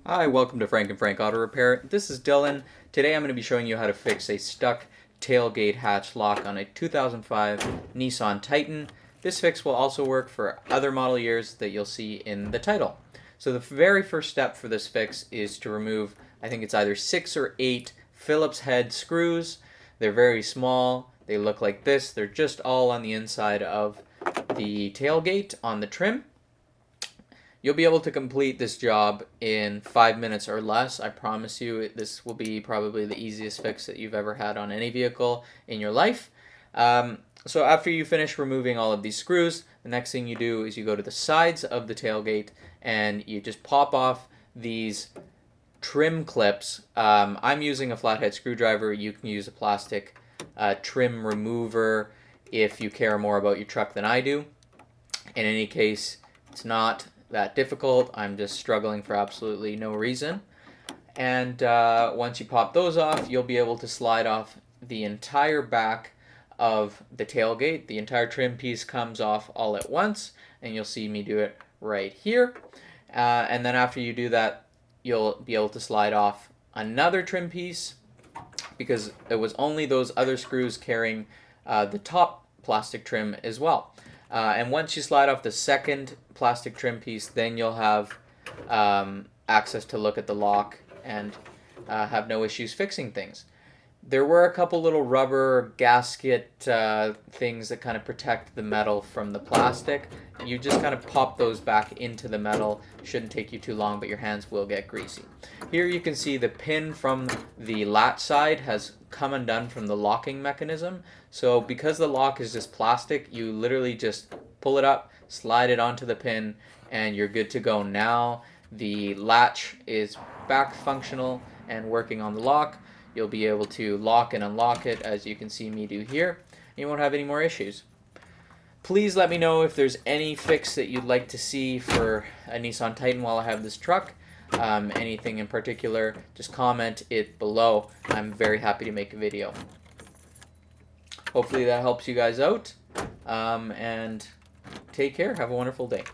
Hi, welcome to Frank and Frank Auto Repair. This is Dylan. Today I'm going to be showing you how to fix a stuck tailgate hatch lock on a 2005 Nissan Titan. This fix will also work for other model years that you'll see in the title. So the very first step for this fix is to remove, I think it's either 6 or 8 Phillips head screws. They're very small. They look like this. They're just all on the inside of the tailgate on the trim. You'll be able to complete this job in 5 minutes or less. I promise you, this will be probably the easiest fix that you've ever had on any vehicle in your life. So after you finish removing all of these screws, the next thing you do is you go to the sides of the tailgate and you just pop off these trim clips. I'm using a flathead screwdriver. You can use a plastic trim remover if you care more about your truck than I do. In any case, it's not that difficult. I'm just struggling for absolutely no reason. And once you pop those off, you'll be able to slide off the entire back of the tailgate. The entire trim piece comes off all at once, and you'll see me do it right here. And then after you do that, you'll be able to slide off another trim piece, because it was only those other screws carrying the top plastic trim as well. And once you slide off the second plastic trim piece, then you'll have access to look at the lock and have no issues fixing things. There were a couple little rubber gasket things that kind of protect the metal from the plastic. You just kind of pop those back into the metal. Shouldn't take you too long, but your hands will get greasy. Here you can see the pin from the latch side has come undone from the locking mechanism. So because the lock is just plastic, you literally just pull it up, slide it onto the pin, and you're good to go. Now the latch is back functional and working on the lock. You'll be able to lock and unlock it, as you can see me do here. You won't have any more issues. Please let me know if there's any fix that you'd like to see for a Nissan Titan while I have this truck. Anything in particular, just comment it below. I'm very happy to make a video. Hopefully that helps you guys out. And take care. Have a wonderful day.